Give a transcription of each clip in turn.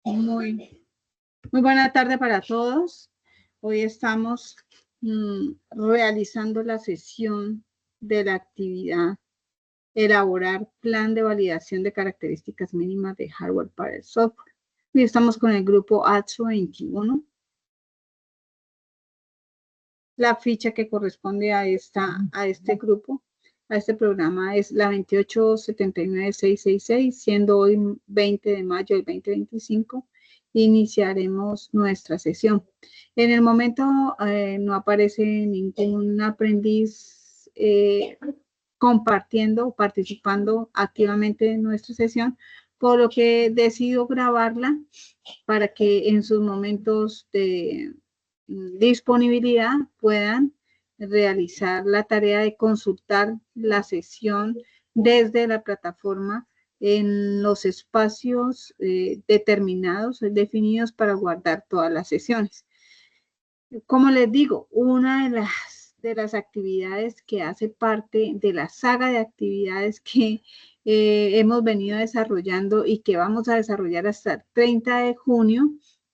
Muy buena tarde para todos. Hoy estamos realizando la sesión de la actividad elaborar plan de validación de características mínimas de hardware para el software. Hoy estamos con el grupo ATSO 21. La ficha que corresponde a este grupo, a este programa, es la 2879666, siendo hoy 20 de mayo del 2025. Iniciaremos nuestra sesión. En el momento no aparece ningún aprendiz compartiendo o participando activamente en nuestra sesión, por lo que decido grabarla para que en sus momentos de disponibilidad puedan realizar la tarea de consultar la sesión desde la plataforma en los espacios determinados, definidos para guardar todas las sesiones. Como les digo, una de las actividades que hace parte de la saga de actividades que hemos venido desarrollando y que vamos a desarrollar hasta el 30 de junio,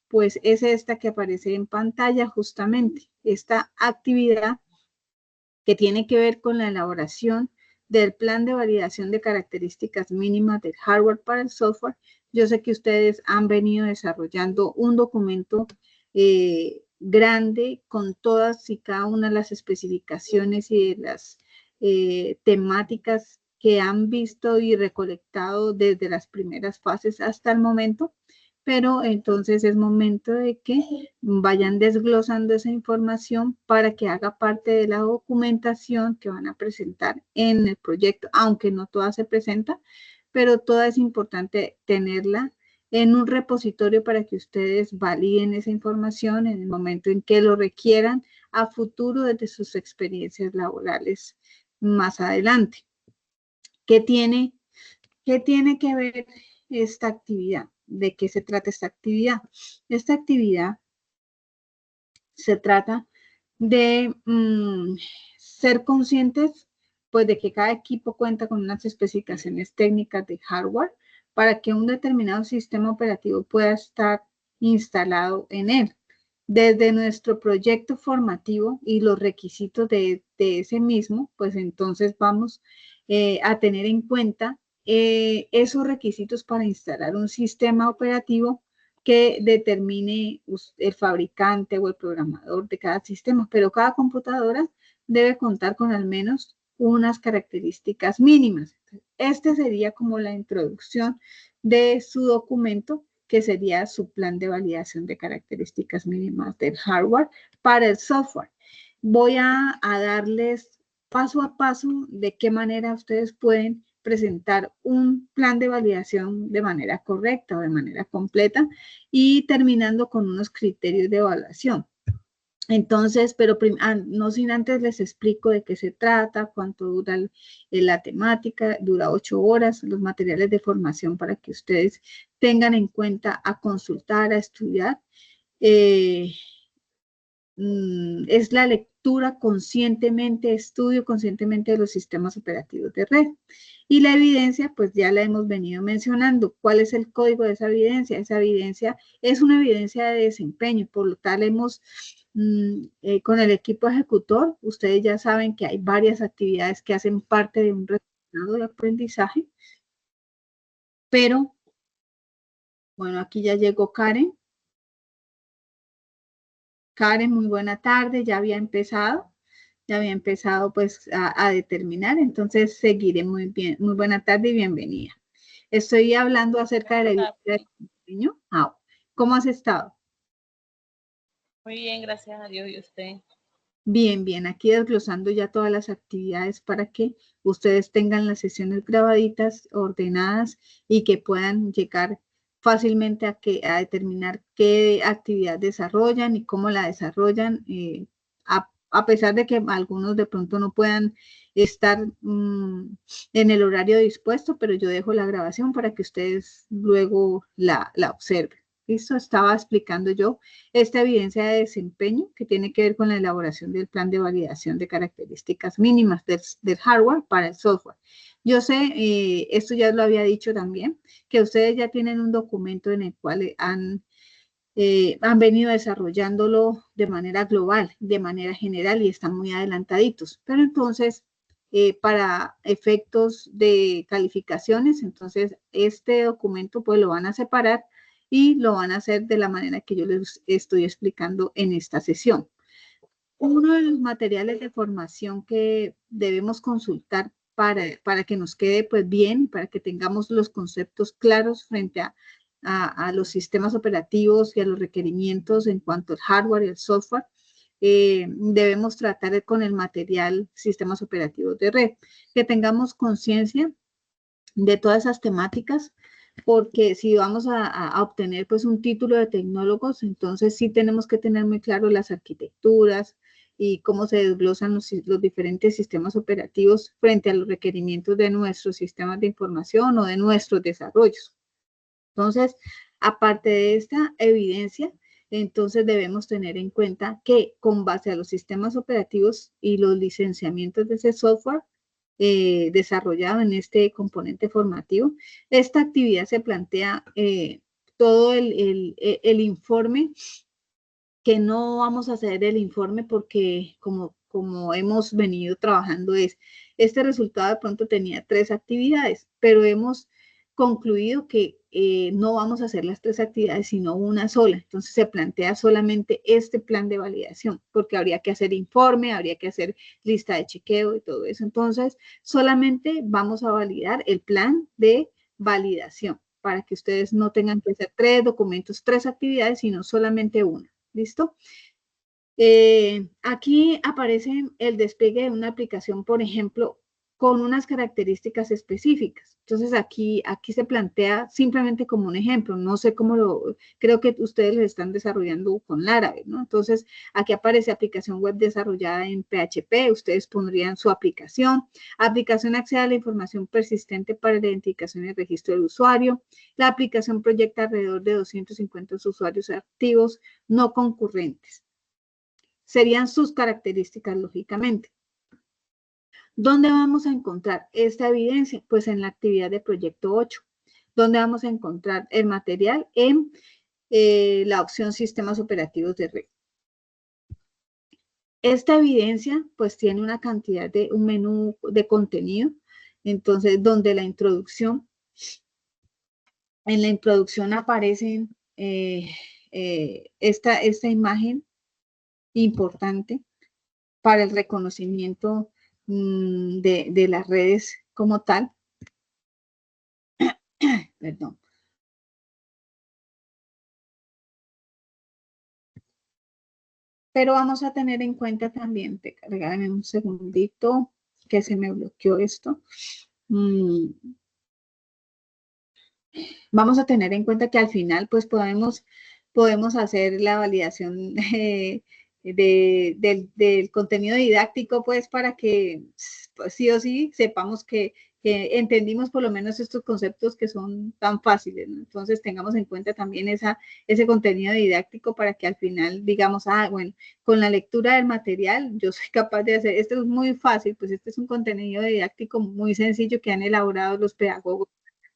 pues es esta que aparece en pantalla justamente, esta actividad que tiene que ver con la elaboración del plan de validación de características mínimas del hardware para el software. Yo sé que ustedes han venido desarrollando un documento grande con todas y cada una de las especificaciones y de las temáticas que han visto y recolectado desde las primeras fases hasta el momento, pero entonces es momento de que vayan desglosando esa información para que haga parte de la documentación que van a presentar en el proyecto, aunque no toda se presenta, pero toda es importante tenerla en un repositorio para que ustedes validen esa información en el momento en que lo requieran a futuro desde sus experiencias laborales más adelante. ¿Qué tiene que ver esta actividad? ¿De qué se trata esta actividad? Esta actividad se trata de ser conscientes pues de que cada equipo cuenta con unas especificaciones técnicas de hardware para que un determinado sistema operativo pueda estar instalado en él. Desde nuestro proyecto formativo y los requisitos de ese mismo, pues entonces vamos a tener en cuenta esos requisitos para instalar un sistema operativo que determine el fabricante o el programador de cada sistema, pero cada computadora debe contar con al menos unas características mínimas. Este sería como la introducción de su documento, que sería su plan de validación de características mínimas del hardware para el software. Voy a darles paso a paso de qué manera ustedes pueden presentar un plan de validación de manera correcta o de manera completa y terminando con unos criterios de evaluación. Entonces, pero no sin antes les explico de qué se trata, cuánto dura la temática, dura 8 horas, los materiales de formación para que ustedes tengan en cuenta a consultar, a estudiar. Es la lectura conscientemente, estudio conscientemente de los sistemas operativos de red. Y la evidencia, pues ya la hemos venido mencionando. ¿Cuál es el código de esa evidencia? Esa evidencia es una evidencia de desempeño, por lo tal hemos, con el equipo ejecutor, ustedes ya saben que hay varias actividades que hacen parte de un resultado de aprendizaje, pero, bueno, aquí ya llegó Karen. Karen, muy buena tarde, ya había empezado pues a determinar, entonces seguiré muy bien. Muy buena tarde y bienvenida. Estoy hablando acerca de la evidencia de desempeño. ¿Cómo has estado? Muy bien, gracias a Dios. ¿Y usted? Bien, bien. Aquí desglosando ya todas las actividades para que ustedes tengan las sesiones grabaditas, ordenadas y que puedan llegar fácilmente a determinar qué actividad desarrollan y cómo la desarrollan, a pesar de que algunos de pronto no puedan estar en el horario dispuesto, pero yo dejo la grabación para que ustedes luego la observen. ¿Listo? Estaba explicando yo esta evidencia de desempeño que tiene que ver con la elaboración del plan de validación de características mínimas del hardware para el software. Yo sé, esto ya lo había dicho también, que ustedes ya tienen un documento en el cual han venido desarrollándolo de manera global, de manera general y están muy adelantaditos. Pero entonces, para efectos de calificaciones, entonces este documento pues lo van a separar y lo van a hacer de la manera que yo les estoy explicando en esta sesión. Uno de los materiales de formación que debemos consultar para que nos quede pues bien, para que tengamos los conceptos claros frente a los sistemas operativos y a los requerimientos en cuanto al hardware y el software, debemos tratar con el material sistemas operativos de red, que tengamos conciencia de todas esas temáticas, porque si vamos a obtener pues un título de tecnólogos, entonces sí tenemos que tener muy claro las arquitecturas y cómo se desglosan los diferentes sistemas operativos frente a los requerimientos de nuestros sistemas de información o de nuestros desarrollos. Entonces, aparte de esta evidencia, entonces debemos tener en cuenta que con base a los sistemas operativos y los licenciamientos de ese software desarrollado en este componente formativo, esta actividad se plantea todo el informe, que no vamos a hacer el informe porque como hemos venido trabajando este resultado de pronto tenía 3 actividades, pero hemos concluido que no vamos a hacer las 3 actividades, sino una sola. Entonces se plantea solamente este plan de validación, porque habría que hacer informe, habría que hacer lista de chequeo y todo eso. Entonces solamente vamos a validar el plan de validación para que ustedes no tengan que hacer 3 documentos, 3 actividades, sino solamente una. ¿Listo? Aquí aparece el despliegue de una aplicación, por ejemplo, con unas características específicas. Entonces, aquí se plantea simplemente como un ejemplo. No sé cómo creo que ustedes lo están desarrollando con Laravel, ¿no? Entonces, aquí aparece aplicación web desarrollada en PHP. Ustedes pondrían su aplicación. Aplicación accede a la información persistente para la identificación y el registro del usuario. La aplicación proyecta alrededor de 250 usuarios activos no concurrentes. Serían sus características, lógicamente. ¿Dónde vamos a encontrar esta evidencia? Pues en la actividad de proyecto 8. ¿Dónde vamos a encontrar el material? En la opción sistemas operativos de red. Esta evidencia pues tiene una cantidad de un menú de contenido, entonces donde la introducción, en la introducción aparecen esta imagen importante para el reconocimiento de las redes como tal. Perdón. Pero vamos a tener en cuenta también, regálame un segundito que se me bloqueó esto. Vamos a tener en cuenta que al final pues podemos hacer la validación del contenido didáctico pues para que pues, sí o sí sepamos que entendimos por lo menos estos conceptos que son tan fáciles, ¿no? Entonces tengamos en cuenta también ese contenido didáctico para que al final digamos, bueno, con la lectura del material yo soy capaz de hacer, esto es muy fácil, pues este es un contenido didáctico muy sencillo que han elaborado los pedagogos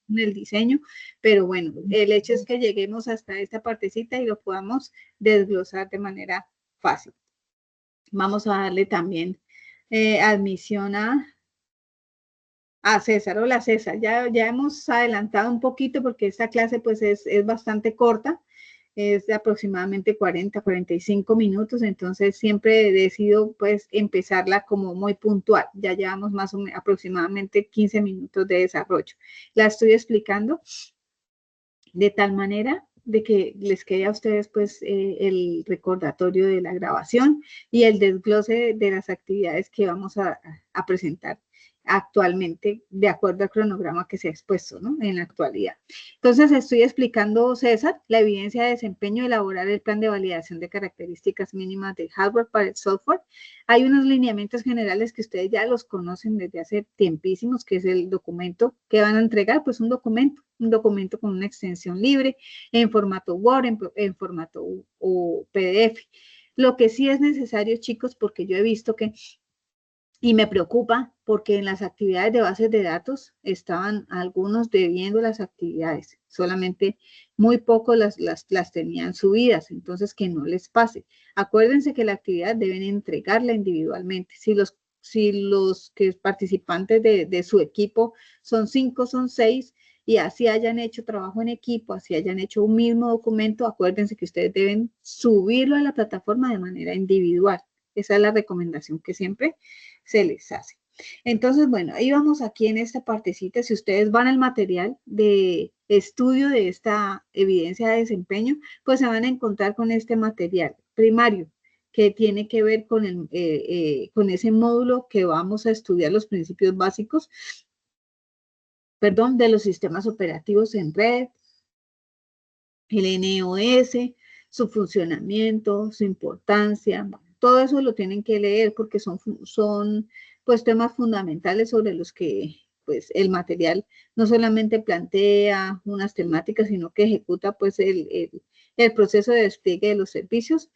en el diseño, pero bueno, el hecho es que lleguemos hasta esta partecita y lo podamos desglosar de manera fácil. Vamos a darle también admisión a César. Hola César, ya hemos adelantado un poquito porque esta clase pues es bastante corta, es de aproximadamente 45 minutos, entonces siempre decido pues empezarla como muy puntual. Ya llevamos más o menos aproximadamente 15 minutos de desarrollo. La estoy explicando de tal manera de que les quede a ustedes pues el recordatorio de la grabación y el desglose de las actividades que vamos a presentar actualmente de acuerdo al cronograma que se ha expuesto, ¿no? En la actualidad. Entonces estoy explicando, César, la evidencia de desempeño, elaborar el plan de validación de características mínimas del hardware para el software. Hay unos lineamientos generales que ustedes ya los conocen desde hace tiempísimos, que es el documento que van a entregar, pues un documento con una extensión libre, en formato Word, en formato PDF. Lo que sí es necesario, chicos, porque yo he visto que y me preocupa porque en las actividades de bases de datos estaban algunos debiendo las actividades, solamente muy pocos las tenían subidas, entonces que no les pase. Acuérdense que la actividad deben entregarla individualmente. Si los que participantes de su equipo son 5, son 6, y así hayan hecho trabajo en equipo, así hayan hecho un mismo documento, acuérdense que ustedes deben subirlo a la plataforma de manera individual. Esa es la recomendación que siempre se les hace. Entonces, bueno, ahí vamos aquí en esta partecita. Si ustedes van al material de estudio de esta evidencia de desempeño, pues se van a encontrar con este material primario que tiene que ver con ese módulo que vamos a estudiar los principios básicos, perdón, de los sistemas operativos en red, el NOS, su funcionamiento, su importancia, bueno, todo eso lo tienen que leer porque son pues temas fundamentales sobre los que pues el material no solamente plantea unas temáticas, sino que ejecuta pues el proceso de despliegue de los servicios.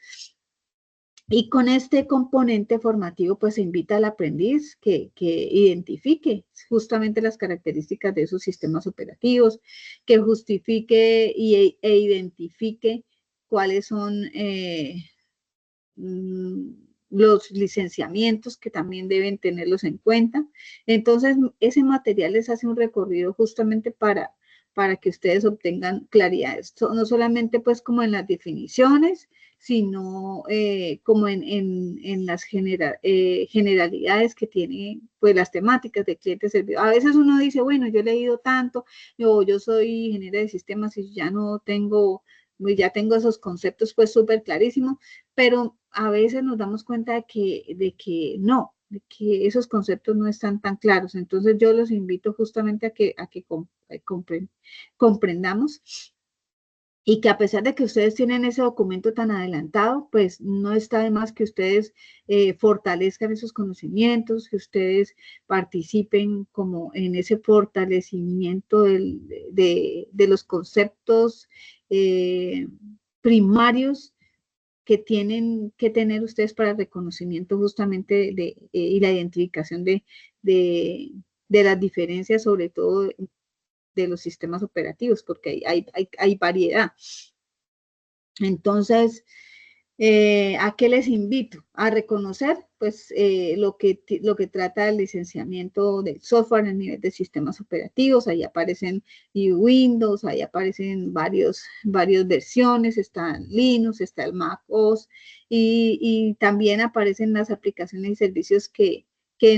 Y con este componente formativo, pues se invita al aprendiz que identifique justamente las características de esos sistemas operativos, que justifique e identifique cuáles son los licenciamientos que también deben tenerlos en cuenta. Entonces, ese material les hace un recorrido justamente para que ustedes obtengan claridad. Esto no solamente pues como en las definiciones, sino como en las generalidades que tiene pues las temáticas de cliente servidor. A veces uno dice, bueno, yo he leído tanto, yo soy ingeniero de sistemas y ya tengo esos conceptos pues súper clarísimos, pero a veces nos damos cuenta de que esos conceptos no están tan claros. Entonces yo los invito justamente a que comprendamos y que a pesar de que ustedes tienen ese documento tan adelantado, pues no está de más que ustedes fortalezcan esos conocimientos, que ustedes participen como en ese fortalecimiento de los conceptos primarios que tienen que tener ustedes para el reconocimiento justamente y la identificación de las diferencias, sobre todo de los sistemas operativos, porque hay variedad. Entonces, ¿a qué les invito? A reconocer pues lo que trata el licenciamiento del software en nivel de sistemas operativos. Ahí aparecen Windows, ahí aparecen varias versiones, está Linux, está el Mac OS, y también aparecen las aplicaciones y servicios que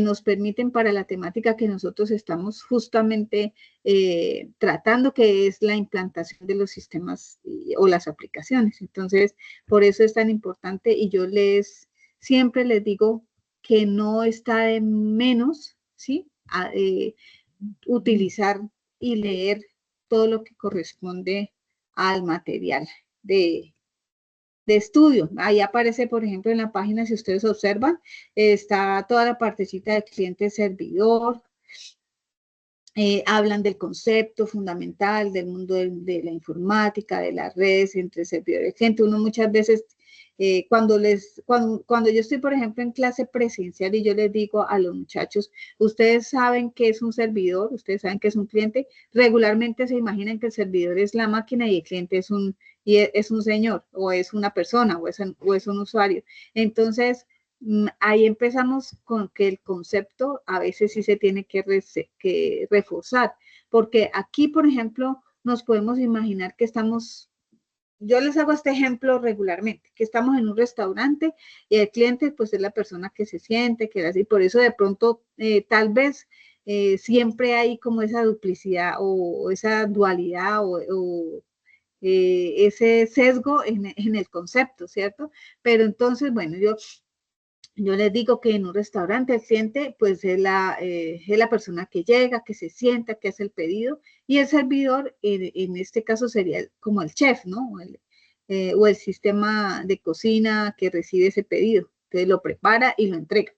nos permiten para la temática que nosotros estamos justamente tratando, que es la implantación de los sistemas o las aplicaciones. Entonces, por eso es tan importante, y yo siempre les digo que no está de menos, ¿sí? Utilizar y leer todo lo que corresponde al material de estudio. Ahí aparece, por ejemplo, en la página, si ustedes observan, está toda la partecita de cliente servidor. Hablan del concepto fundamental del mundo de la informática, de las redes entre servidor y cliente. Uno muchas veces, cuando yo estoy, por ejemplo, en clase presencial y yo les digo a los muchachos, ustedes saben qué es un servidor, ustedes saben qué es un cliente, regularmente se imaginan que el servidor es la máquina y el cliente es un señor, o es una persona, o es un usuario. Entonces, ahí empezamos con que el concepto a veces sí se tiene que reforzar, porque aquí, por ejemplo, nos podemos imaginar que yo les hago este ejemplo regularmente, que estamos en un restaurante y el cliente pues es la persona que se siente, y por eso de pronto tal vez siempre hay como esa duplicidad o esa dualidad o ese sesgo en el concepto, ¿cierto? Pero entonces, bueno, yo les digo que en un restaurante el cliente pues es la persona que llega, que se sienta, que hace el pedido, y el servidor en este caso sería como el chef, ¿no? O el sistema de cocina que recibe ese pedido. Entonces lo prepara y lo entrega.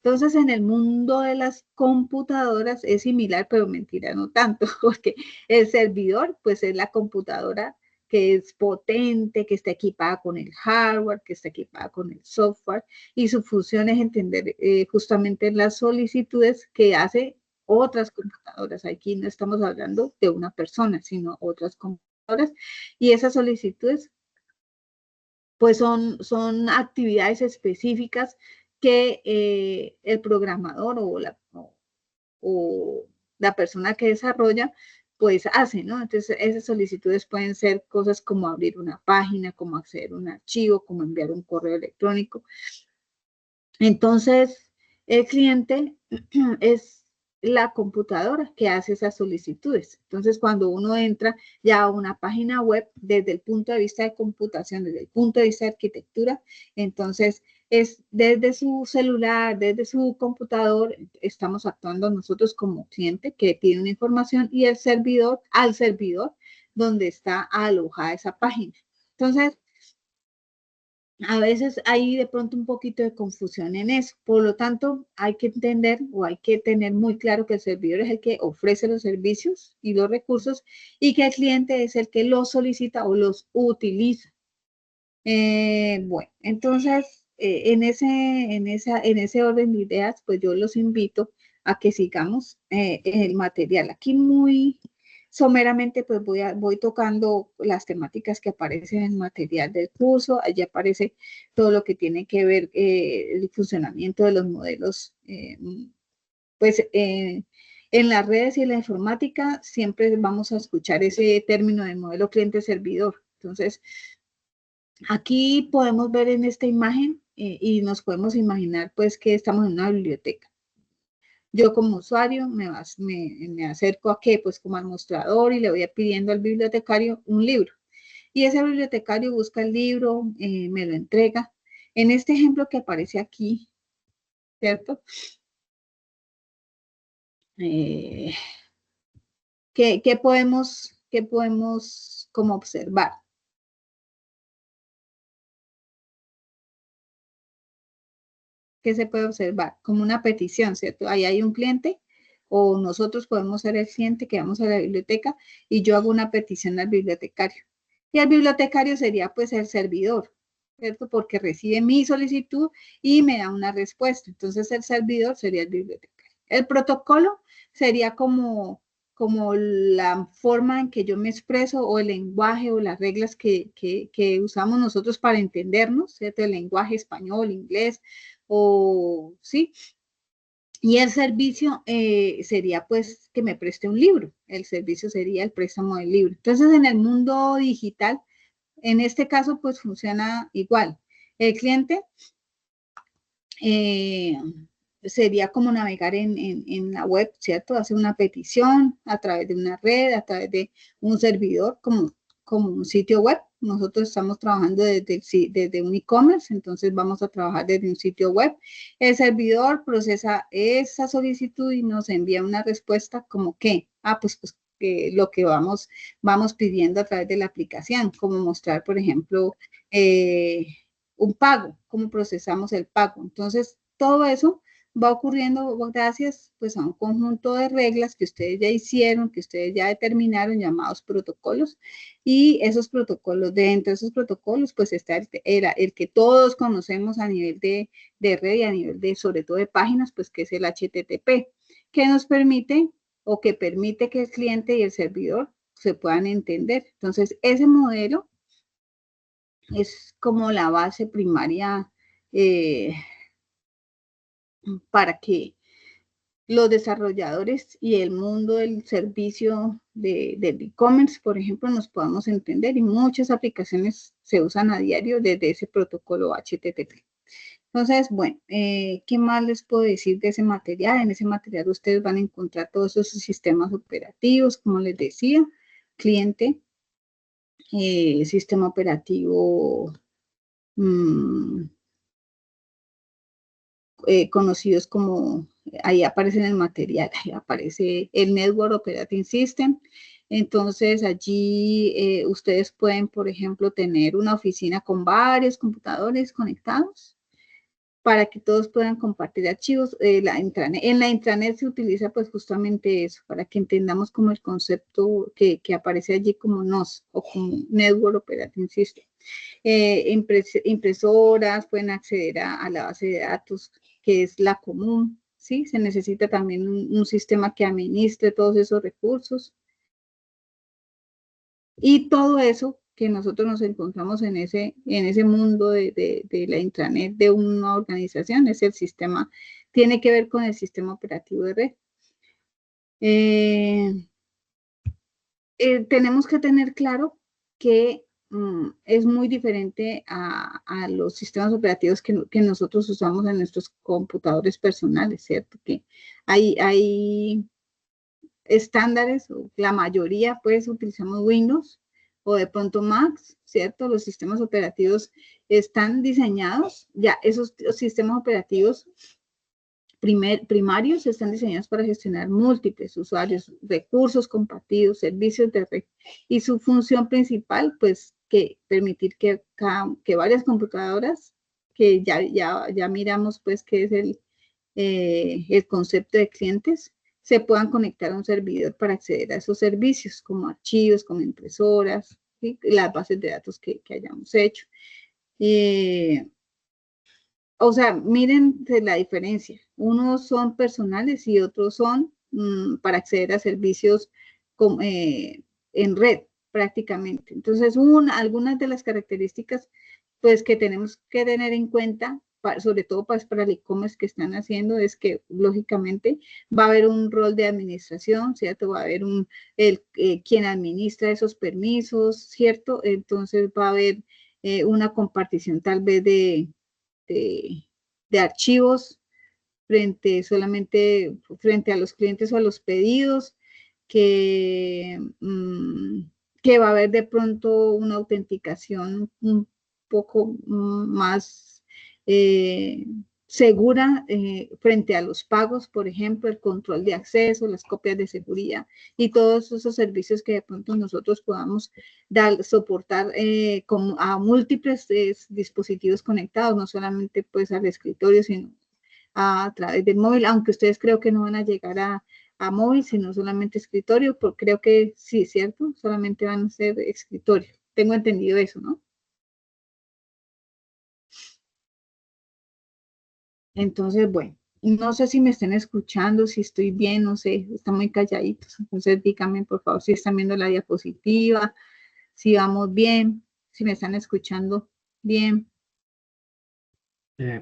Entonces en el mundo de las computadoras es similar, pero mentira, no tanto, porque el servidor pues es la computadora que es potente, que está equipada con el hardware, que está equipada con el software, y su función es entender justamente las solicitudes que hace otras computadoras. Aquí no estamos hablando de una persona, sino otras computadoras, y esas solicitudes pues son actividades específicas que el programador o la persona que desarrolla pues hace, ¿no? Entonces esas solicitudes pueden ser cosas como abrir una página, como acceder a un archivo, como enviar un correo electrónico. Entonces el cliente es la computadora que hace esas solicitudes. Entonces, cuando uno entra ya a una página web desde el punto de vista de computación, desde el punto de vista de arquitectura, entonces es desde su celular, desde su computador, estamos actuando nosotros como cliente que pide una información y el servidor al servidor donde está alojada esa página. Entonces, a veces hay de pronto un poquito de confusión en eso. Por lo tanto, hay que entender o hay que tener muy claro que el servidor es el que ofrece los servicios y los recursos y que el cliente es el que los solicita o los utiliza. Bueno, entonces, en ese orden de ideas, pues yo los invito a que sigamos el material. Aquí muy someramente, pues voy tocando las temáticas que aparecen en el material del curso. Allí aparece todo lo que tiene que ver el funcionamiento de los modelos, pues en las redes y en la informática siempre vamos a escuchar ese término de modelo cliente-servidor. Entonces, aquí podemos ver en esta imagen y nos podemos imaginar pues que estamos en una biblioteca. Yo como usuario me acerco a qué, pues como al mostrador y le voy pidiendo al bibliotecario un libro. Y ese bibliotecario busca el libro, me lo entrega. En este ejemplo que aparece aquí, ¿cierto? ¿Qué podemos como observar? ¿Qué se puede observar? Como una petición, ¿cierto? Ahí hay un cliente o nosotros podemos ser el cliente que vamos a la biblioteca y yo hago una petición al bibliotecario. Y el bibliotecario sería pues el servidor, ¿cierto? Porque recibe mi solicitud y me da una respuesta. Entonces el servidor sería el bibliotecario. El protocolo sería como la forma en que yo me expreso o el lenguaje o las reglas que usamos nosotros para entendernos, ¿cierto? El lenguaje español, inglés, o sí, y el servicio sería pues que me preste un libro, el servicio sería el préstamo del libro. Entonces en el mundo digital, en este caso pues funciona igual. El cliente eh, sería como navegar en la web, ¿cierto? Hacer una petición a través de una red, a través de un servidor, como un sitio web. Nosotros estamos trabajando desde un e-commerce, entonces vamos a trabajar desde un sitio web. El servidor procesa esa solicitud y nos envía una respuesta como que, pues lo que vamos pidiendo a través de la aplicación, como mostrar, por ejemplo, un pago, cómo procesamos el pago. Entonces, todo eso va ocurriendo gracias pues a un conjunto de reglas que ustedes ya hicieron, que ustedes ya determinaron, llamados protocolos, y esos protocolos, dentro de esos protocolos pues está el que todos conocemos a nivel de red y a nivel de, sobre todo de páginas, pues que es el HTTP, que nos permite o que permite que el cliente y el servidor se puedan entender. Entonces, ese modelo es como la base primaria para que los desarrolladores y el mundo del servicio del e-commerce, por ejemplo, nos podamos entender y muchas aplicaciones se usan a diario desde ese protocolo HTTP. Entonces, bueno, ¿qué más les puedo decir de ese material? En ese material ustedes van a encontrar todos esos sistemas operativos, como les decía, cliente, sistema operativo conocidos como, ahí aparece en el material, ahí aparece el Network Operating System. Entonces allí ustedes pueden, por ejemplo, tener una oficina con varios computadores conectados para que todos puedan compartir archivos. En la intranet se utiliza pues justamente eso, para que entendamos como el concepto que aparece allí como NOS o como Network Operating System. Impresoras pueden acceder a la base de datos que es la común, ¿sí? Se necesita también un sistema que administre todos esos recursos. Y todo eso que nosotros nos encontramos en ese mundo de la intranet de una organización, es el sistema, tiene que ver con el sistema operativo de red. Tenemos que tener claro que es muy diferente a los sistemas operativos que nosotros usamos en nuestros computadores personales, ¿cierto? Que hay estándares, o la mayoría pues utilizamos Windows o de pronto Macs, ¿cierto? Los sistemas operativos están diseñados, ya esos sistemas operativos primarios están diseñados para gestionar múltiples usuarios, recursos compartidos, servicios de red, y su función principal, pues, que permitir que varias computadoras, que ya miramos, pues, que es el concepto de clientes, se puedan conectar a un servidor para acceder a esos servicios, como archivos, como impresoras, ¿sí? Las bases de datos que hayamos hecho. O sea, miren la diferencia. Unos son personales y otros son para acceder a servicios en red, prácticamente. Entonces, algunas de las características pues, que tenemos que tener en cuenta, sobre todo para el e-commerce que están haciendo, es que, lógicamente, va a haber un rol de administración, ¿cierto? Va a haber quien administra esos permisos, ¿cierto? Entonces, va a haber una compartición tal vez de archivos solamente frente a los clientes o a los pedidos, que va a haber de pronto una autenticación un poco más segura frente a los pagos, por ejemplo, el control de acceso, las copias de seguridad y todos esos servicios que de pronto nosotros podamos soportar a múltiples dispositivos conectados, no solamente pues al escritorio, sino a través del móvil, aunque ustedes creo que no van a llegar a móvil, sino solamente escritorio, porque creo que sí, ¿cierto? Solamente van a ser escritorio. Tengo entendido eso, ¿no? Entonces, bueno, no sé si me están escuchando, si estoy bien, no sé, están muy calladitos. Entonces, díganme, por favor, si están viendo la diapositiva, si vamos bien, si me están escuchando bien.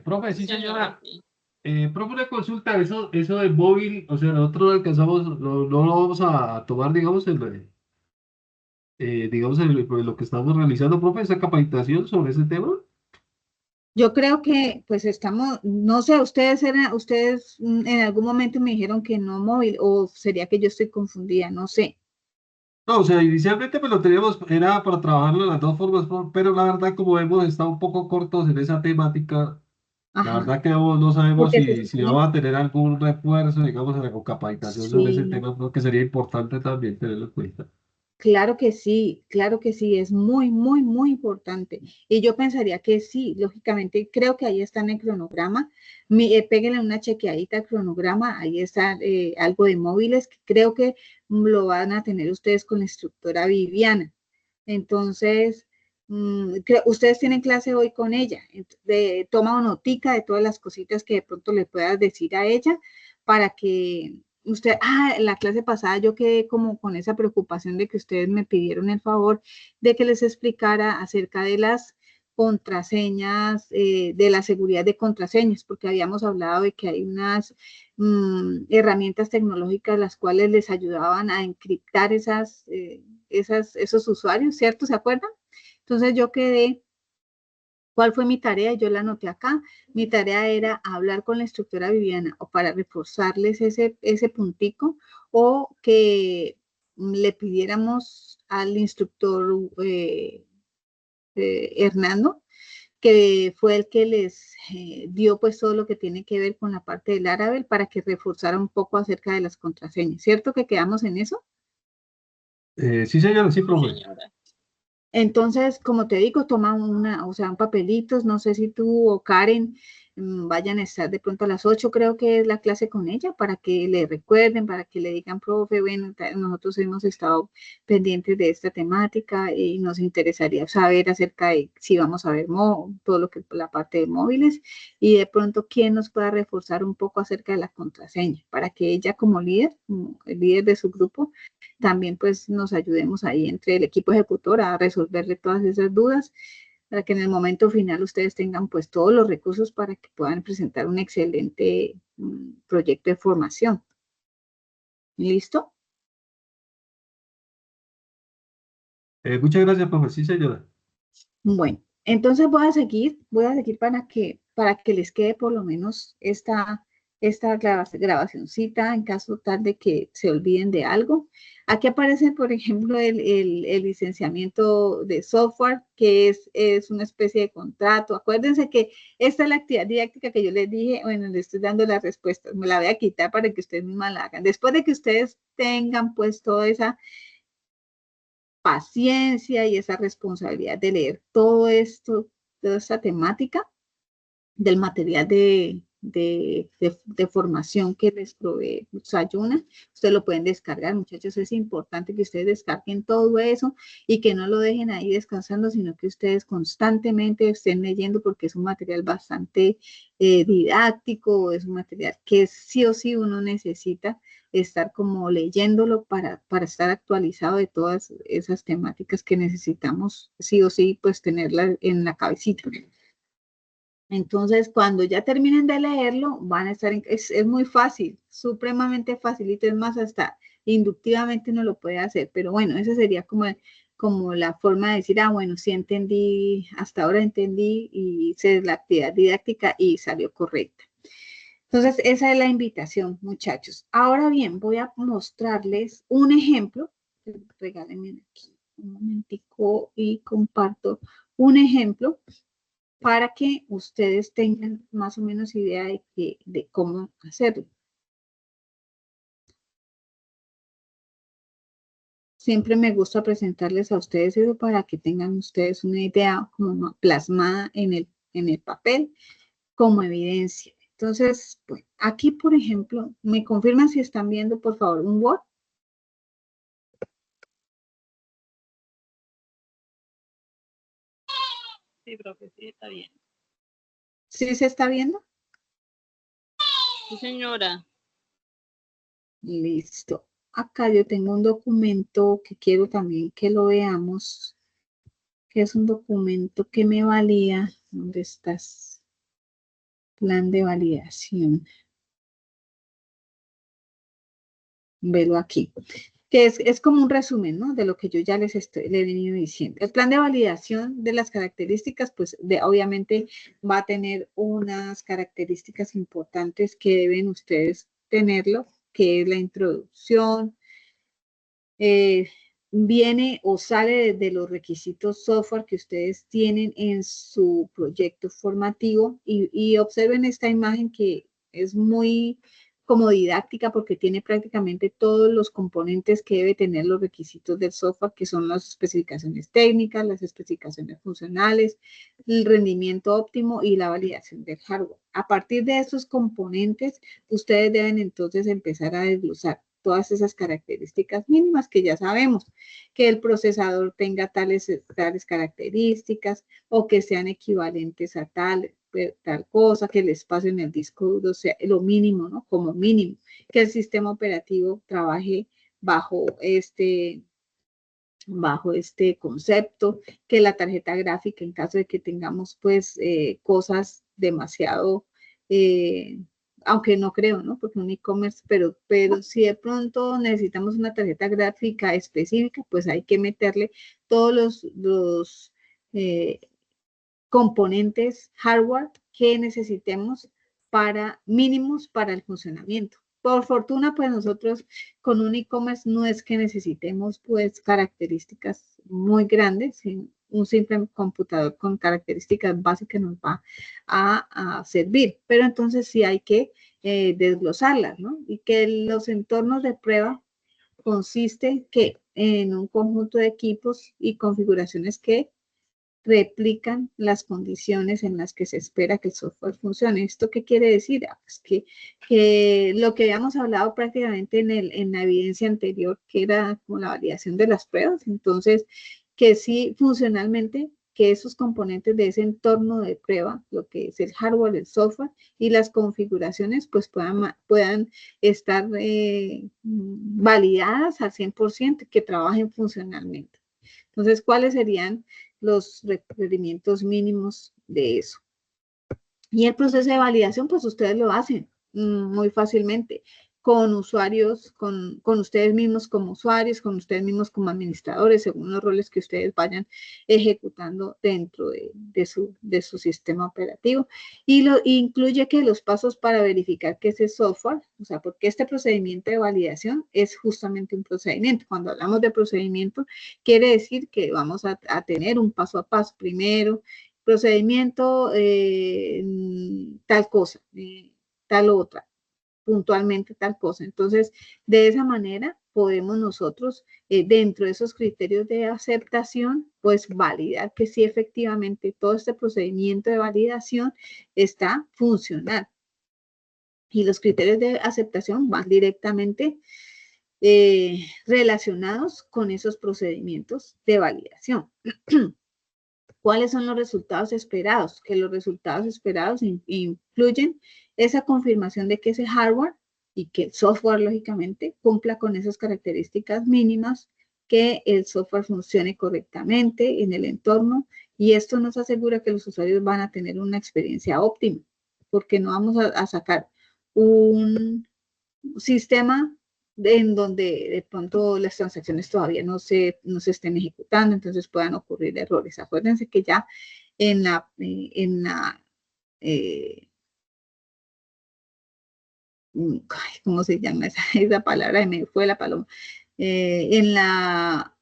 Profe, sí, señora. Profe, una consulta, eso del móvil, o sea, nosotros no alcanzamos, no lo vamos a tomar, digamos, pues, lo que estamos realizando, profe, esa capacitación sobre ese tema. Yo creo que pues estamos, no sé, ustedes en algún momento me dijeron que no móvil, o sería que yo estoy confundida, no sé. No, o sea, inicialmente pues lo teníamos, era para trabajarlo de las dos formas, pero la verdad, como hemos estado un poco cortos en esa temática, la Ajá, verdad que no sabemos porque se si supone, vamos a tener algún refuerzo, digamos, o capacitación sobre ese sí, tema, porque sería importante también tenerlo en cuenta. claro que sí, es muy, muy, muy importante. Y yo pensaría que sí, lógicamente, creo que ahí está en el cronograma. Péguenle una chequeadita al cronograma, ahí está algo de móviles, que creo que lo van a tener ustedes con la instructora Viviana. Entonces, ustedes tienen clase hoy con ella. Toma notica de todas las cositas que de pronto le puedas decir a ella para que la clase pasada yo quedé como con esa preocupación de que ustedes me pidieron el favor de que les explicara acerca de las contraseñas, de la seguridad de contraseñas, porque habíamos hablado de que hay unas herramientas tecnológicas las cuales les ayudaban a encriptar esos usuarios, ¿cierto? ¿Se acuerdan? Entonces yo quedé, ¿cuál fue mi tarea? Yo la anoté acá. Mi tarea era hablar con la instructora Viviana o para reforzarles ese puntico, o que le pidiéramos al instructor Hernando, que fue el que les dio pues todo lo que tiene que ver con la parte del Laravel, para que reforzara un poco acerca de las contraseñas. ¿Cierto que quedamos en eso? Sí, señora, sí, Sí, profe. señora. Entonces, como te digo, toma o sea, un papelitos, no sé si tú o Karen vayan a estar de pronto a las 8, creo que es la clase con ella, para que le recuerden, para que le digan, profe, bueno, nosotros hemos estado pendientes de esta temática y nos interesaría saber acerca de si vamos a ver todo lo que es la parte de móviles y de pronto quién nos pueda reforzar un poco acerca de la contraseña, para que ella como líder, como el líder de su grupo, también pues nos ayudemos ahí entre el equipo ejecutor a resolverle todas esas dudas para que en el momento final ustedes tengan pues todos los recursos para que puedan presentar un excelente proyecto de formación. ¿Listo? Muchas gracias, profe. Sí, señora. Bueno, entonces voy a seguir para que les quede por lo menos esta grabacioncita en caso tal de que se olviden de algo. Aquí aparece, por ejemplo, el licenciamiento de software, que es una especie de contrato. Acuérdense que esta es la actividad didáctica que yo les dije, bueno, les estoy dando las respuestas, me la voy a quitar para que ustedes mismas la hagan. Después de que ustedes tengan pues toda esa paciencia y esa responsabilidad de leer todo esto, toda esta temática del material de formación que les provee Sayuna. Ustedes lo pueden descargar, muchachos. Es importante que ustedes descarguen todo eso y que no lo dejen ahí descansando, sino que ustedes constantemente estén leyendo porque es un material bastante didáctico, es un material que sí o sí uno necesita estar como leyéndolo para estar actualizado de todas esas temáticas que necesitamos sí o sí pues tenerlas en la cabecita. Entonces, cuando ya terminen de leerlo, van a estar, es muy fácil, supremamente facilito, es más, hasta inductivamente uno lo puede hacer, pero bueno, esa sería como la forma de decir, bueno, sí entendí, hasta ahora entendí y hice la actividad didáctica y salió correcta. Entonces, esa es la invitación, muchachos. Ahora bien, voy a mostrarles un ejemplo. Regálenme aquí un momentico y comparto un ejemplo para que ustedes tengan más o menos idea de cómo hacerlo. Siempre me gusta presentarles a ustedes eso para que tengan ustedes una idea como plasmada en el papel como evidencia. Entonces, bueno, aquí, por ejemplo, me confirman si están viendo, por favor, un Word. Sí, profe, sí, está bien. ¿Sí se está viendo? Sí, señora. Listo. Acá yo tengo un documento que quiero también que lo veamos, que es un documento que me valida. ¿Dónde estás? Plan de validación. Velo aquí. Que es como un resumen, ¿no? De lo que yo ya le he venido diciendo. El plan de validación de las características, pues obviamente va a tener unas características importantes que deben ustedes tenerlo, que es la introducción, viene o sale de los requisitos software que ustedes tienen en su proyecto formativo y observen esta imagen que es muy como didáctica porque tiene prácticamente todos los componentes que debe tener los requisitos del software, que son las especificaciones técnicas, las especificaciones funcionales, el rendimiento óptimo y la validación del hardware. A partir de estos componentes, ustedes deben entonces empezar a desglosar todas esas características mínimas que ya sabemos, que el procesador tenga tales características o que sean equivalentes a tal cosa, que el espacio en el disco duro sea lo mínimo, ¿no? Como mínimo, que el sistema operativo trabaje bajo este concepto, que la tarjeta gráfica, en caso de que tengamos pues cosas demasiado, aunque no creo, ¿no? Porque un e-commerce, pero si de pronto necesitamos una tarjeta gráfica específica, pues hay que meterle todos los componentes hardware que necesitemos mínimos para el funcionamiento. Por fortuna, pues nosotros con un e-commerce no es que necesitemos pues características muy grandes, un simple computador con características básicas nos va a servir, pero entonces sí hay que desglosarlas, ¿no? Y que los entornos de prueba consiste que en un conjunto de equipos y configuraciones que replican las condiciones en las que se espera que el software funcione. ¿Esto qué quiere decir? Pues que lo que habíamos hablado prácticamente en la evidencia anterior, que era como la validación de las pruebas, entonces que sí funcionalmente que esos componentes de ese entorno de prueba, lo que es el hardware, el software y las configuraciones, pues puedan estar validadas al 100%, que trabajen funcionalmente. Entonces, ¿cuáles serían los requerimientos mínimos de eso? Y el proceso de validación, pues ustedes lo hacen muy fácilmente con usuarios, con ustedes mismos como usuarios, con ustedes mismos como administradores, según los roles que ustedes vayan ejecutando dentro de su sistema operativo. Y lo incluye que los pasos para verificar que ese software, o sea, porque este procedimiento de validación es justamente un procedimiento. Cuando hablamos de procedimiento, quiere decir que vamos a tener un paso a paso. Primero, procedimiento, tal cosa, tal otra, puntualmente tal cosa. Entonces, de esa manera podemos nosotros, dentro de esos criterios de aceptación, pues validar que sí efectivamente todo este procedimiento de validación está funcional. Y los criterios de aceptación van directamente relacionados con esos procedimientos de validación. ¿Cuáles son los resultados esperados? Que los resultados esperados incluyen esa confirmación de que ese hardware y que el software, lógicamente, cumpla con esas características mínimas, que el software funcione correctamente en el entorno, y esto nos asegura que los usuarios van a tener una experiencia óptima, porque no vamos a sacar un sistema en donde de pronto las transacciones todavía no se estén ejecutando, entonces puedan ocurrir errores. Acuérdense que ya en la ¿cómo se llama esa palabra? Me fue la paloma. En la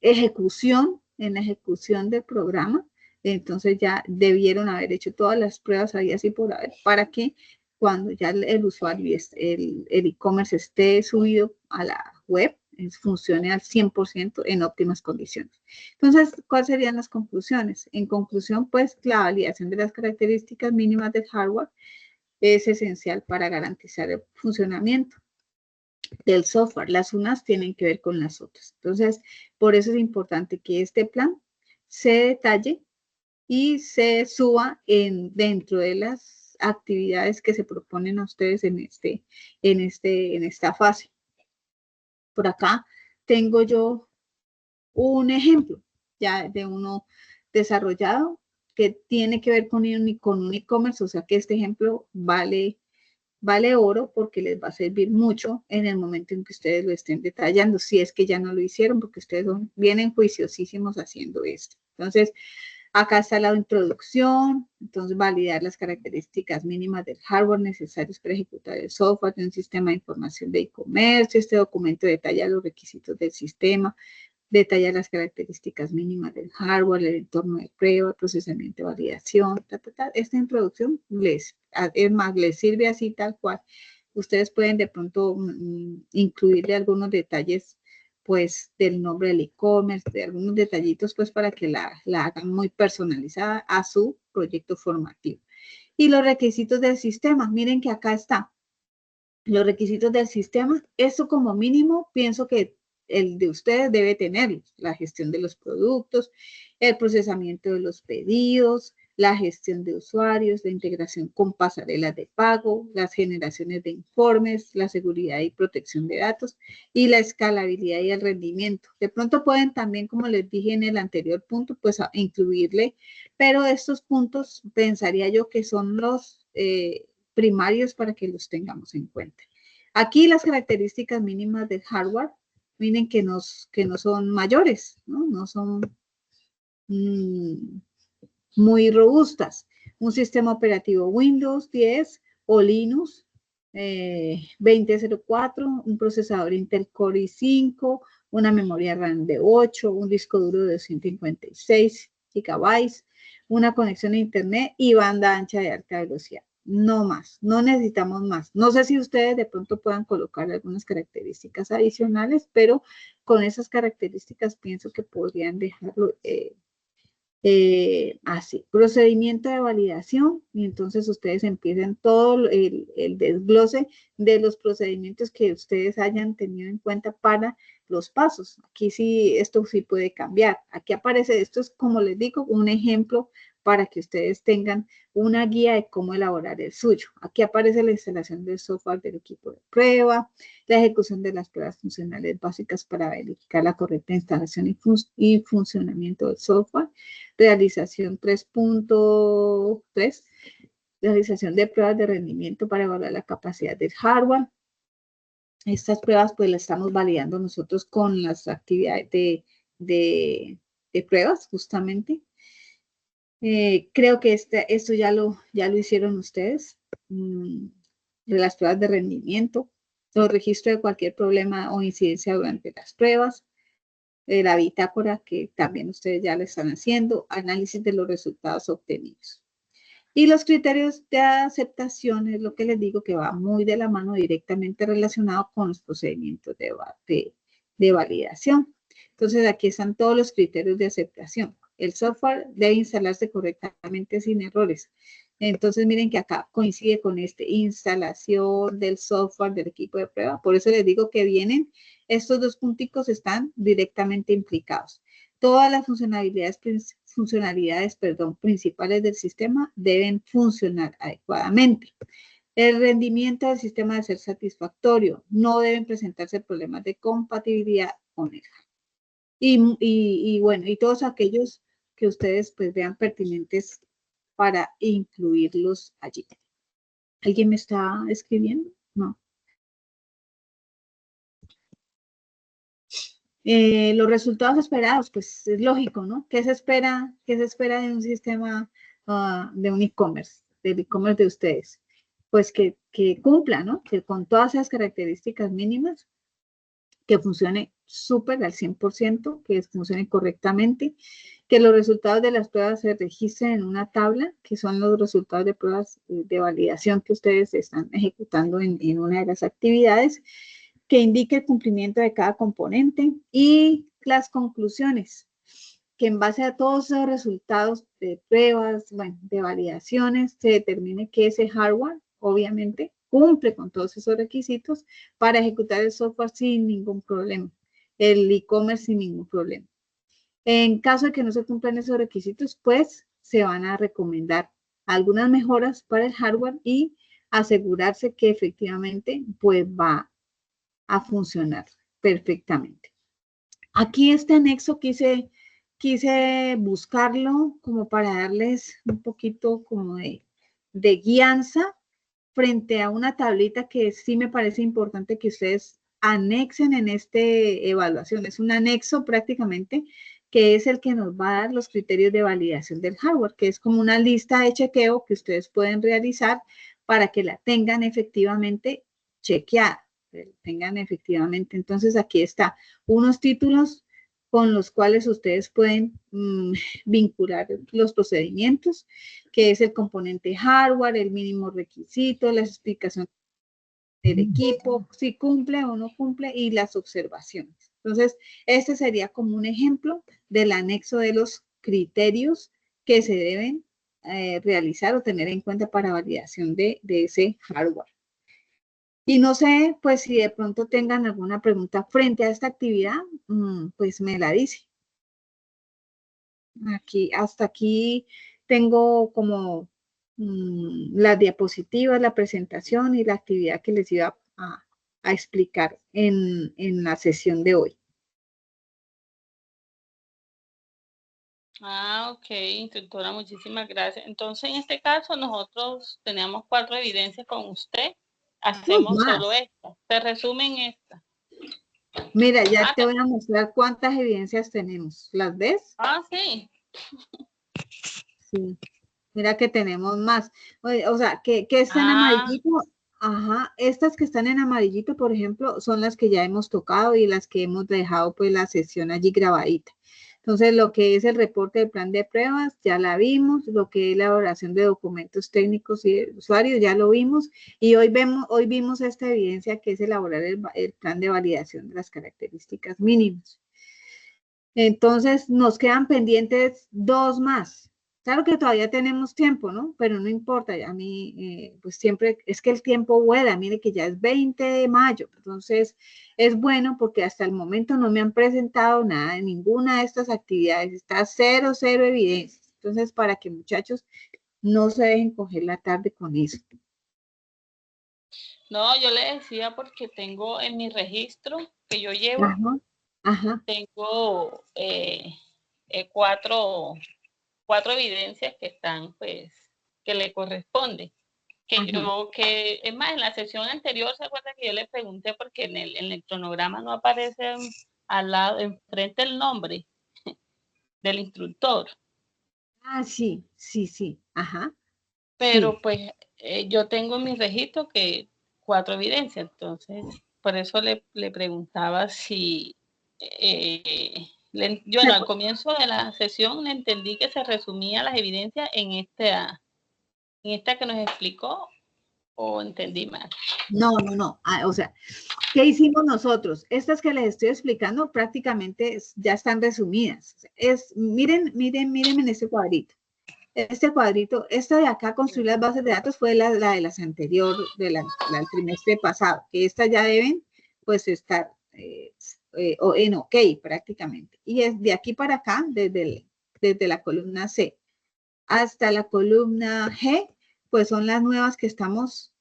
ejecución del programa, entonces ya debieron haber hecho todas las pruebas ahí así por haber, para que cuando ya el usuario, el e-commerce esté subido a la web, funcione al 100% en óptimas condiciones. Entonces, ¿cuáles serían las conclusiones? En conclusión, pues la validación de las características mínimas del hardware es esencial para garantizar el funcionamiento del software. Las unas tienen que ver con las otras. Entonces, por eso es importante que este plan se detalle y se suba dentro de las actividades que se proponen a ustedes en esta fase. Por acá tengo yo un ejemplo ya de uno desarrollado que tiene que ver con un e-commerce, o sea que este ejemplo vale oro, porque les va a servir mucho en el momento en que ustedes lo estén detallando, si es que ya no lo hicieron, porque ustedes vienen juiciosísimos haciendo esto. Entonces, acá está la introducción, entonces validar las características mínimas del hardware necesarios para ejecutar el software de un sistema de información de e-commerce. Este documento detalla los requisitos del sistema, detalla las características mínimas del hardware, el entorno de prueba, procesamiento, validación, Esta introducción les sirve así tal cual. Ustedes pueden de pronto incluirle algunos detalles, pues, del nombre del e-commerce, de algunos detallitos, pues, para que la hagan muy personalizada a su proyecto formativo. Y los requisitos del sistema, miren que acá está. Los requisitos del sistema, eso como mínimo, pienso que el de ustedes debe tener la gestión de los productos, el procesamiento de los pedidos, la gestión de usuarios, la integración con pasarelas de pago, las generaciones de informes, la seguridad y protección de datos y la escalabilidad y el rendimiento. De pronto pueden también, como les dije en el anterior punto, pues incluirle, pero estos puntos pensaría yo que son los primarios para que los tengamos en cuenta. Aquí las características mínimas del hardware, miren que no son mayores, no son muy robustas. Un sistema operativo Windows 10 o Linux 2004, un procesador Intel Core i5, una memoria RAM de 8, un disco duro de 256 GB, una conexión a internet y banda ancha de alta velocidad. no más, no necesitamos más. No sé si ustedes de pronto puedan colocar algunas características adicionales, pero con esas características pienso que podrían dejarlo así. Procedimiento de validación, y entonces ustedes empiecen todo el desglose de los procedimientos que ustedes hayan tenido en cuenta para los pasos. Aquí sí, esto sí puede cambiar. Aquí aparece, esto es como les digo, un ejemplo para que ustedes tengan una guía de cómo elaborar el suyo. Aquí aparece la instalación del software del equipo de prueba, la ejecución de las pruebas funcionales básicas para verificar la correcta instalación y funcionamiento del software, realización 3.3, realización de pruebas de rendimiento para evaluar la capacidad del hardware. Estas pruebas pues las estamos validando nosotros con las actividades de pruebas justamente. Creo que esto ya lo hicieron ustedes. De las pruebas de rendimiento, los registros de cualquier problema o incidencia durante las pruebas, la bitácora que también ustedes ya lo están haciendo, análisis de los resultados obtenidos. Y los criterios de aceptación es lo que les digo que va muy de la mano directamente relacionado con los procedimientos de validación. Entonces aquí están todos los criterios de aceptación. El software debe instalarse correctamente sin errores. Entonces miren que acá coincide con instalación del software del equipo de prueba. Por eso les digo que vienen, estos dos punticos están directamente implicados. Todas las funcionalidades principales del sistema deben funcionar adecuadamente. El rendimiento del sistema debe ser satisfactorio. No deben presentarse problemas de compatibilidad con él. Y bueno, y todos aquellos que ustedes pues vean pertinentes para incluirlos allí. ¿Alguien me está escribiendo? No. Los resultados esperados, pues es lógico, ¿no? ¿Qué se espera de un sistema de un e-commerce, del e-commerce de ustedes? Pues que cumpla, ¿no? Que con todas esas características mínimas, que funcione súper al 100%, que funcione correctamente, que los resultados de las pruebas se registren en una tabla, que son los resultados de pruebas de validación que ustedes están ejecutando en una de las actividades, que indique el cumplimiento de cada componente y las conclusiones, que en base a todos esos resultados de pruebas, bueno, de validaciones, se determine que ese hardware, obviamente, cumple con todos esos requisitos para ejecutar el software sin ningún problema, el e-commerce sin ningún problema. En caso de que no se cumplan esos requisitos, pues se van a recomendar algunas mejoras para el hardware y asegurarse que efectivamente pues va a funcionar perfectamente. Aquí este anexo quise buscarlo como para darles un poquito como de guianza frente a una tablita que sí me parece importante que ustedes anexen en esta evaluación. Es un anexo prácticamente que es el que nos va a dar los criterios de validación del hardware, que es como una lista de chequeo que ustedes pueden realizar para que la tengan efectivamente chequeada. Tengan efectivamente. Entonces aquí está unos títulos con los cuales ustedes pueden vincular los procedimientos, que es el componente hardware, el mínimo requisito, las explicaciones del equipo, si cumple o no cumple y las observaciones. Entonces, este sería como un ejemplo del anexo de los criterios que se deben realizar o tener en cuenta para validación de ese hardware. Y no sé, pues si de pronto tengan alguna pregunta frente a esta actividad, pues me la dice. Hasta aquí tengo como las diapositivas, la presentación y la actividad que les iba a explicar en la sesión de hoy. Ok, instructora, muchísimas gracias. Entonces, en este caso, nosotros teníamos 4 evidencias con usted. Hacemos solo esta. Se resume en esta. Mira, ya te voy a mostrar cuántas evidencias tenemos. ¿Las ves? Sí. Sí. Mira que tenemos más. O sea, que está en amarillito. Ajá, estas que están en amarillito, por ejemplo, son las que ya hemos tocado y las que hemos dejado pues la sesión allí grabadita. Entonces, lo que es el reporte del plan de pruebas, ya la vimos, lo que es la elaboración de documentos técnicos y de usuario, ya lo vimos, y hoy vimos esta evidencia que es elaborar el plan de validación de las características mínimas. Entonces, nos quedan pendientes 2 más. Claro que todavía tenemos tiempo, ¿no? Pero no importa, a mí, pues siempre, es que el tiempo vuela, mire que ya es 20 de mayo, entonces es bueno porque hasta el momento no me han presentado nada de ninguna de estas actividades, está cero evidencias. Entonces, para que muchachos no se dejen coger la tarde con eso. No, yo le decía porque tengo en mi registro que yo llevo, tengo 4 evidencias que están, pues, que le corresponde. Que es más, en la sesión anterior, ¿se acuerda que yo le pregunté porque en el cronograma no aparece al lado, enfrente el nombre del instructor? Ah, sí. Ajá. Pero sí. pues yo tengo en mi registro que 4 evidencias, entonces por eso le preguntaba si yo al comienzo de la sesión le entendí que se resumía las evidencias en esta que nos explicó, o entendí mal. No. O sea, ¿qué hicimos nosotros? Estas que les estoy explicando prácticamente ya están resumidas. Miren en este cuadrito. Este cuadrito, esta de acá, construir las bases de datos, fue la de las anteriores, del trimestre pasado, que estas ya deben, pues, estar en OK prácticamente. Y es de aquí para acá, desde la columna C hasta la columna G, pues son las nuevas que estamos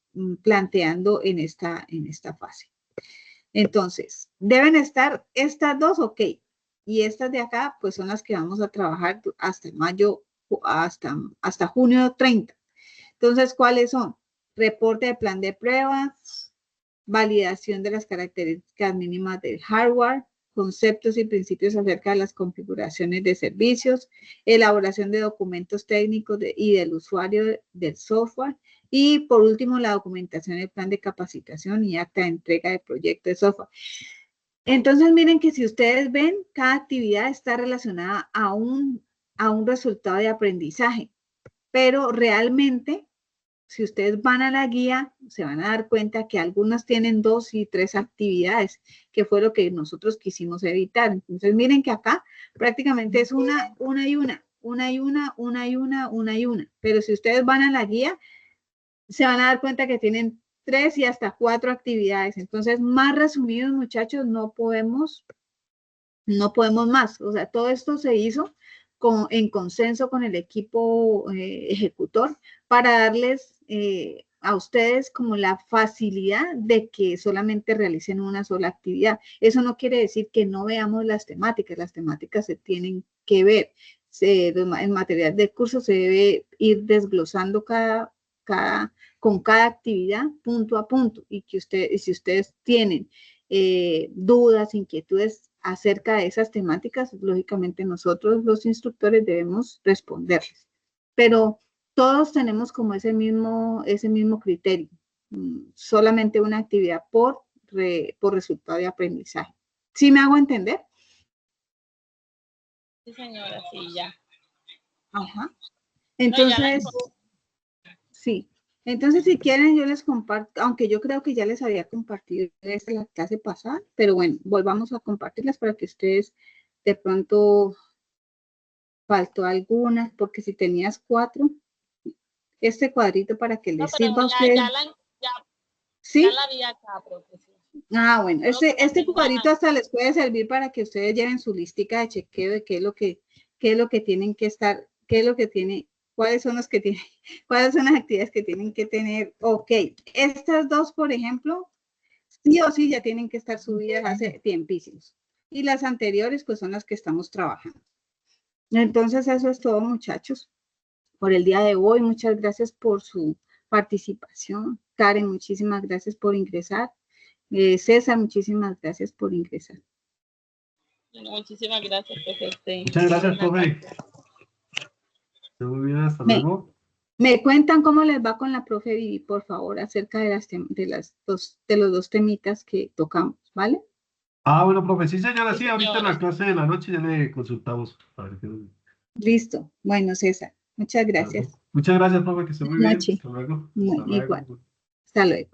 planteando en esta fase. Entonces, deben estar estas 2 OK. Y estas de acá, pues son las que vamos a trabajar hasta mayo, hasta junio 30. Entonces, ¿cuáles son? Reporte de plan de pruebas, validación de las características mínimas del hardware, conceptos y principios acerca de las configuraciones de servicios, elaboración de documentos técnicos y del usuario del software, y por último, la documentación del plan de capacitación y acta de entrega de proyecto de software. Entonces, miren que si ustedes ven, cada actividad está relacionada a un resultado de aprendizaje, pero realmente, si ustedes van a la guía, se van a dar cuenta que algunas tienen 2 y 3 actividades, que fue lo que nosotros quisimos evitar. Entonces, miren que acá prácticamente es una y una. Pero si ustedes van a la guía, se van a dar cuenta que tienen 3 y hasta 4 actividades. Entonces, más resumidos, muchachos, no podemos más. O sea, todo esto se hizo en consenso con el equipo ejecutor para darles a ustedes como la facilidad de que solamente realicen una sola actividad. Eso no quiere decir que no veamos las temáticas se tienen que ver. En material de curso se debe ir desglosando con cada actividad punto a punto, y si ustedes tienen dudas, inquietudes acerca de esas temáticas, lógicamente nosotros los instructores debemos responderles. Pero todos tenemos como ese mismo criterio, solamente una actividad por resultado de aprendizaje. ¿Sí me hago entender? Sí, señora, sí, ya. Ajá. Entonces, sí. Entonces, si quieren, yo les comparto, aunque yo creo que ya les había compartido esta la clase pasada, pero bueno, volvamos a compartirlas para que ustedes de pronto faltó algunas, porque si tenías 4, este cuadrito para que les sirva a ustedes. ¿Sí? Ya la vi acá, profesor. Ah, bueno, este cuadrito hasta les puede servir para que ustedes lleven su listica de chequeo de qué es lo que tienen que estar, cuáles son las actividades que tienen que tener. OK, estas 2, por ejemplo, sí o sí ya tienen que estar subidas hace tiempísimos. Y las anteriores, pues son las que estamos trabajando. Entonces, eso es todo, muchachos, por el día de hoy. Muchas gracias por su participación. Karen, muchísimas gracias por ingresar. César, muchísimas gracias por ingresar. Muchísimas gracias, profe. Muchas gracias, profe. Muy bien, hasta luego. Me cuentan cómo les va con la profe Vivi, por favor, acerca de los 2 temitas que tocamos, ¿vale? Ah, bueno, profe, sí, señora, Sí, sí, ahorita en la señora. clase de la noche ya le consultamos. A ver Listo. Bueno, César, muchas gracias. Muchas gracias, profe, que esté muy Buenas bien. noches. Hasta luego. Hasta Igual. luego. Hasta luego.